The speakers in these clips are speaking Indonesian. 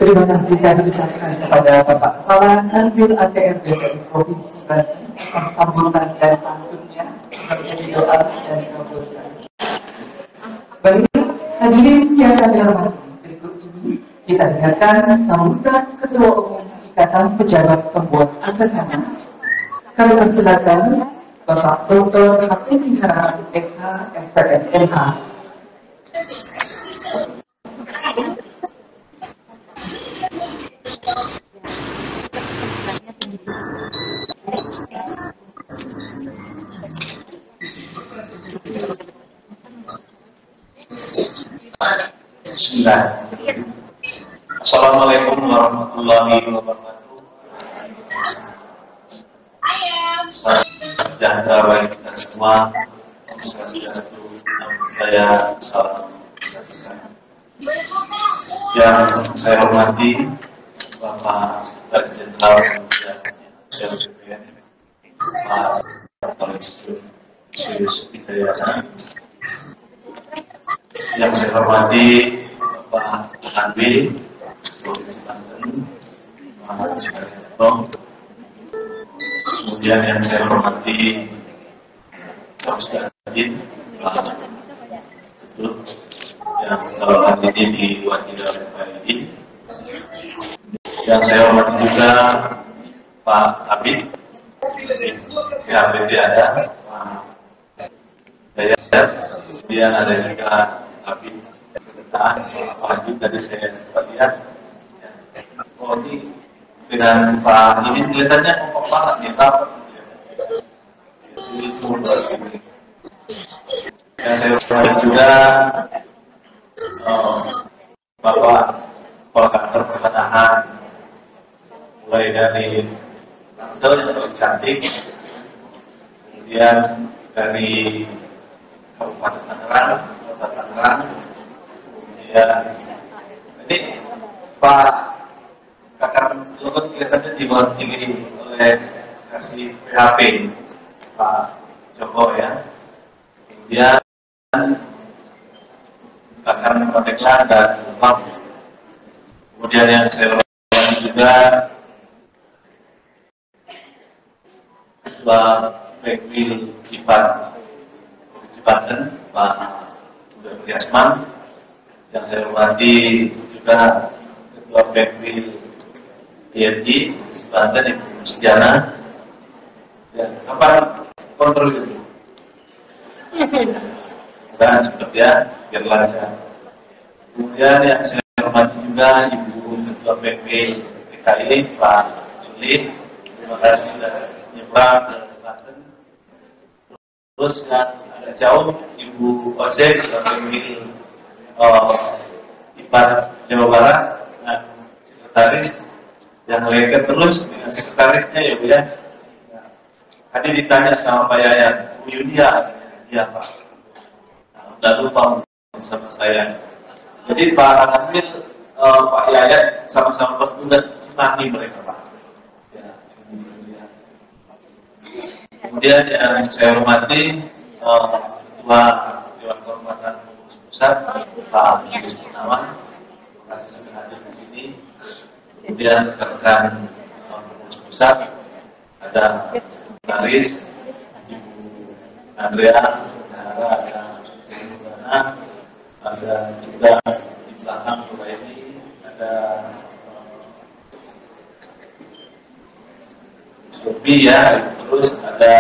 Terima kasih kami ucapkan kepada Bapak Kepala Kanwil ACR BPI Provinsi Banten atas sambutan dan pantunnya sebagai doa dan kabulkan. Baik, hadirin yang kami hormati, berikut ini kita dengarkan sambutan Ketua Umum Ikatan Pejabat Pembuat Akte Tanah. Kami persilakan Bapak Dr. Hapeni Harahap SH, SPM MH. Bismillah. Assalamualaikum warahmatullahi wabarakatuh. Sejahtera bagi kita semua. Swastiastu, saya salam. Yang saya hormati Bapak Sekretaris Jenderal BPN, Pak Palestin Yusuf Hidayat. Yang saya hormati Bapak Kanwil Provinsi Banten, Pak Sukaryanto. Kemudian yang saya hormati Pak Ustaz Adin, Pak Ketut, yang kalau hari ini diwakili oleh Pak Edi. Yang saya hormati juga Pak Abid, PHBD ada, Pak Dayat, kemudian ada juga Abid Ketaan, Pak Haji tadi saya sempat lihat. Oh ini dengan Pak ini kelihatannya kok banget kita. Yang saya hormati juga Bapak Kepala Kantor Pertanahan, mulai dari Tangsel yang paling cantik, kemudian dari Kabupaten Tangerang, Kota Tangerang, kemudian ini Pak Kakak Cilegon kelihatannya diwakili oleh kasih PHP Pak Joko ya, kemudian Kakak Pandeglang dan Pak, kemudian yang saya hormati juga Ketua Backwill IPAN Provinsi Banten, Pak Budi Priasman. Yang saya hormati juga Ketua Backwill TNI Provinsi Banten, Ibu Sejana. Dan kapan kontrol itu? Dan juga ya, biar lancar. Kemudian yang saya hormati juga Ibu Ketua Backwill DKI, Pak Juli. Terima kasih sudah nyebrang ke Banten. Terus yang agak jauh Ibu Ose, Ketua Backwill IPAN Jawa Barat, dan sekretaris yang lengket terus dengan sekretarisnya ya Bu ya. Tadi ditanya sama Pak Yayan, Bu Yudia, iya Pak. Nah, udah lupa sama saya. Jadi Pak Kanwil, Pak Yayan sama-sama bertugas Cimahi mereka Pak. Ya, kemudian yang saya hormati Ketua Dewan Kehormatan Pengurus Pusat, Pak Yus Purnawan. Terima kasih sudah hadir di sini. Kemudian rekan-rekan Pengurus Pusat, ada Sekretaris Ibu Andrea, ada Ibu Dana, ada juga di belakang ini ada Sophie ya, terus ada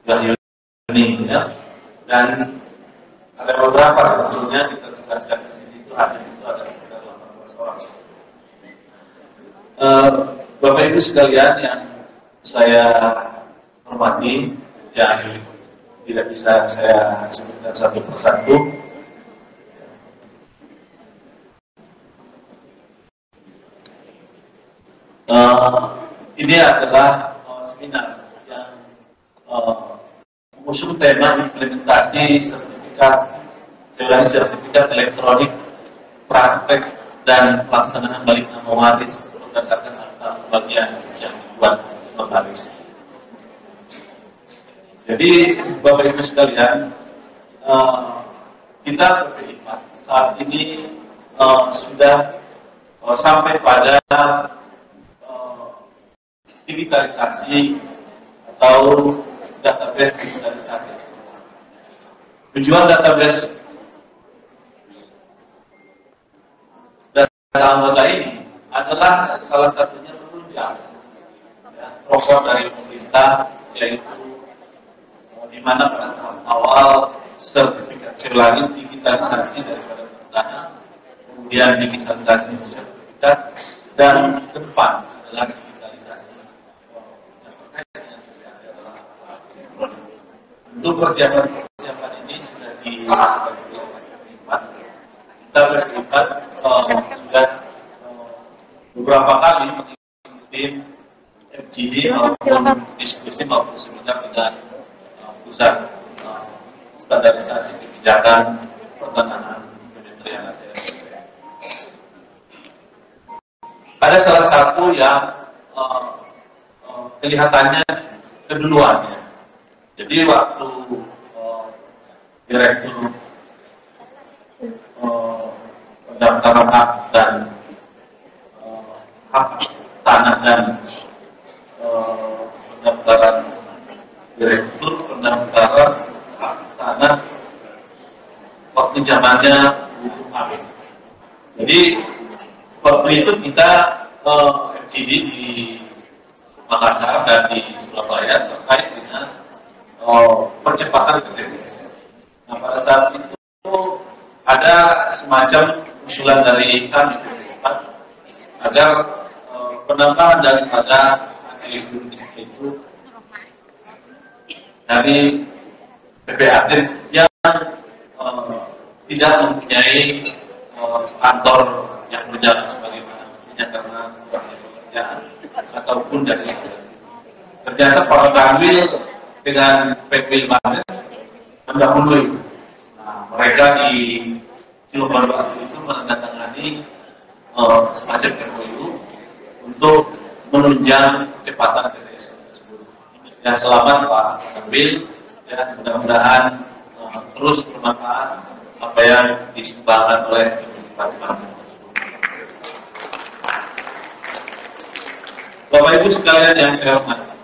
Yuni ya, dan ada beberapa sebetulnya kita tugaskan di sini itu hadir itu ada sekitar 18 orang. Bapak Ibu sekalian yang saya hormati, yang tidak bisa saya sebutkan satu persatu. Ini adalah seminar yang mengusung tema implementasi sertifikat elektronik praktek dan pelaksanaan balik nama waris berdasarkan akta pembagian yang dibuat notaris. Jadi Bapak Ibu sekalian, kita BPI saat ini sudah sampai pada digitalisasi atau database digitalisasi. Tujuan database data anggota ini adalah salah satunya menunjang program dari pemerintah, yaitu di mana pada tahap awal sertifikat C-Langit digitalisasi daripada pertanian, kemudian digitalisasi sertifikat, dan ke depan adalah digitalisasi yang terkait dengan PPAT. Untuk persiapan ini sudah dilakukan oleh PPAT. Kita berkelipat sudah beberapa kali mengikuti FGD maupun diskusi maupun seminar dengan pusat standarisasi kebijakan pertanahan Kementerian ACR. Ada salah satu yang kelihatannya keduluannya. Jadi waktu direktur pendaftaran hak dan hak tanah dan pendaftaran direktur pendaftaran hak tanah waktu zamannya Bu Amin. Jadi waktu itu kita FGD di Makassar dan di Surabaya terkait dengan percepatan KTPS. Nah, pada saat itu ada semacam usulan dari kami agar penambahan daripada administrasi itu dari PPAT yang tidak mempunyai kantor yang berjalan sebagaimana mestinya karena kurangnya pekerjaan ataupun dari ternyata para kanwil dengan PPL mendahului. Nah, mereka di Cilegon waktu itu menandatangani semacam MOU untuk menunjang kecepatan TTS tersebut. Ya, selamat Pak Kanwil, ya, mudah-mudahan terus bermanfaat apa yang disumbangkan oleh Departemen tersebut. Bapak Ibu sekalian yang saya hormati,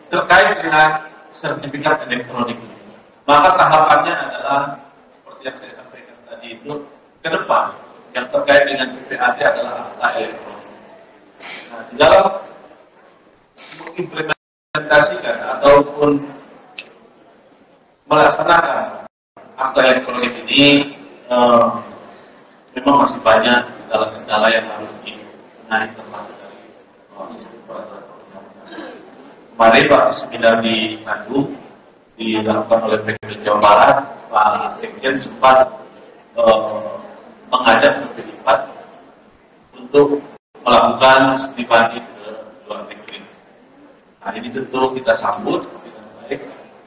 terkait dengan sertifikat elektronik ini, maka tahapannya adalah seperti yang saya sampaikan tadi itu, ke depan yang terkait dengan PPAT adalah akta elektronik. Nah, di dalam mengimplementasikan ataupun melaksanakan akta elektronik ini memang masih banyak kendala-kendala yang harus dibenahi, termasuk dari sistem peraturan perundang-undangan. Kemarin Pak seminar di Bandung dilakukan oleh PPL Jawa Barat, Pak Sekjen sempat mengajak PPL untuk melakukan studi banding ke luar negeri. Nah, ini tentu kita sambut dengan baik.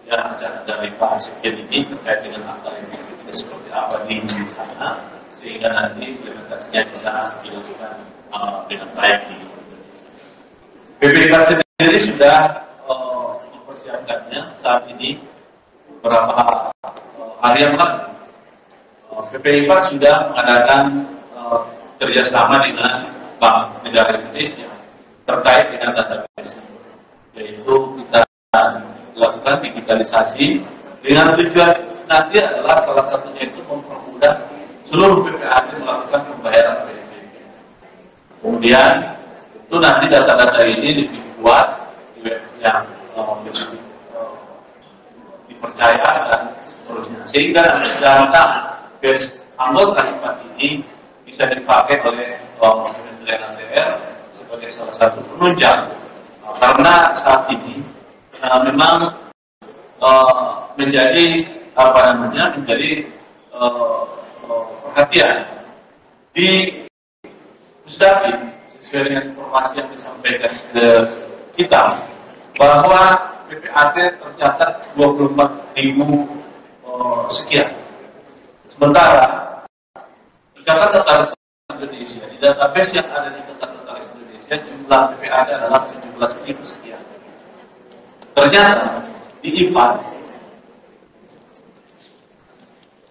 Ya, acara dari Pak Sekjen ini terkait dengan akta elektronik ini seperti apa di sana, sehingga nanti implementasinya bisa dilakukan dengan baik di Indonesia. PPL sendiri sudah mempersiapkannya saat ini. Beberapa hari yang lalu PPI sudah mengadakan kerjasama dengan Bank Negara Indonesia terkait dengan database, yaitu kita lakukan digitalisasi dengan tujuan nanti adalah salah satunya itu mempermudah seluruh PPAT melakukan pembayaran PPP. Kemudian itu nanti data-data ini dibuat di web yang dipercaya dan seterusnya, sehingga data base anggota IPAT ini bisa dipakai oleh Kementerian ATR sebagai salah satu penunjang, karena saat ini memang menjadi menjadi perhatian di Pusdatin sesuai dengan informasi yang disampaikan ke kita bahwa PPAT tercatat 24.000 sekian. Sementara Ikatan Notaris Indonesia, di database yang ada di Ikatan Notaris Indonesia, jumlah PPAT adalah 17.000 sekian. Ternyata di IPAT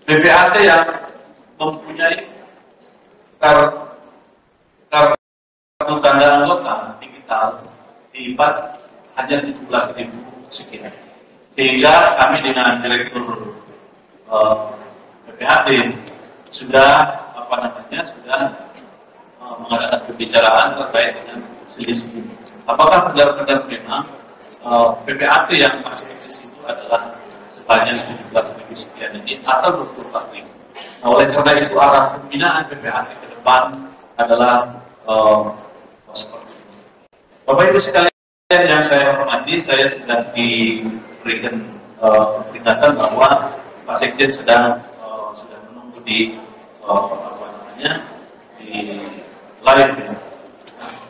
PPAT yang mempunyai kartu tanda anggota digital diibat hanya 17.000 sekian. Sehingga kami dengan Direktur PPAT sudah mengadakan pembicaraan terkait dengan selisih. Apakah benar-benar memang PPAT yang masih eksis itu adalah sebanyak 17.000 sekian ini atau 24.000? Nah, oleh karena itu arah pembinaan PPAT ke depan adalah seperti ini. Bapak Ibu sekalian yang saya hormati, saya sudah diberikan peringatan bahwa Pak Sekjen sudah menunggu di di live.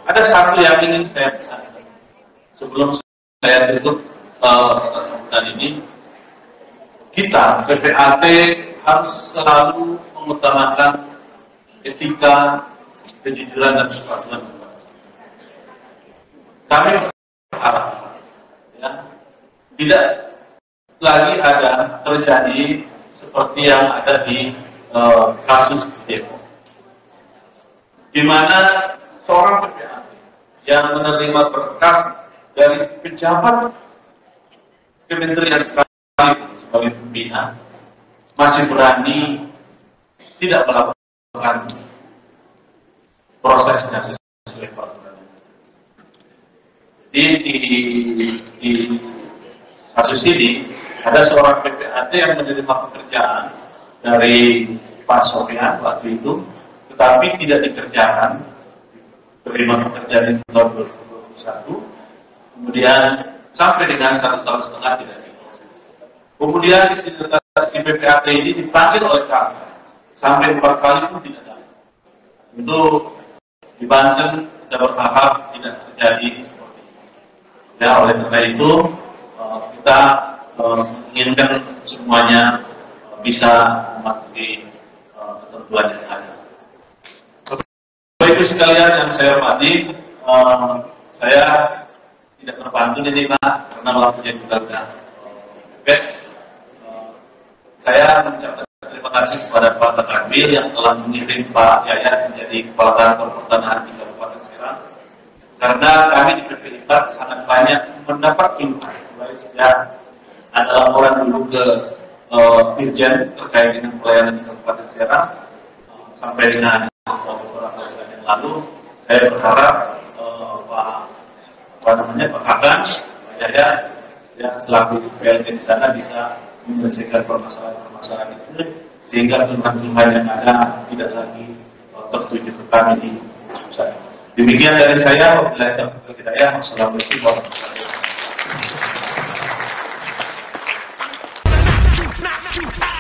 Ada satu yang ingin saya pesankan sebelum saya tutup sambutan ini. Kita PPAT harus selalu mengutamakan etika, kejujuran dan kepatuhan. Kami berharap tidak lagi ada terjadi seperti yang ada di kasus Depok, di mana seorang PPAT yang menerima berkas dari pejabat kementerian sebagai pembina masih berani tidak melakukan prosesnya sesuai peraturan. Di kasus ini ada seorang PPAT yang menerima pekerjaan dari Pak Sofian waktu itu, tetapi tidak dikerjakan, terima pekerjaan di tahun 2021, kemudian sampai dengan 1,5 tahun tidak diproses. Kemudian si PPAT ini dipanggil oleh kami sampai 4 kali pun tidak ada. Itu di Banten kita berharap tidak terjadi seperti itu. Ya, oleh karena itu kita menginginkan semuanya bisa mematuhi ketentuan yang ada. Bapak Ibu sekalian yang saya hormati, saya tidak berpantun ini Pak, karena waktunya juga sudah mepet. Saya mengucapkan terima kasih kepada Pak Takbil yang telah mengirim Pak Yayat menjadi Kepala Kantor Pertanahan di Kabupaten Serang. Karena kami di PPI sangat banyak mendapat input, mulai sejak ada laporan dulu ke Dirjen terkait dengan pelayanan di Kabupaten Serang sampai dengan beberapa bulan yang lalu. Saya berharap Pak Kakan, Pak Yayat, yang selaku PLT di sana bisa menyelesaikan permasalahan itu sehingga keluhan-keluhan yang ada tidak lagi tertuju ke kami di pusat. Demikian dari saya. Wabillahi taufiq wal hidayah. Wassalamualaikum warahmatullahi wabarakatuh.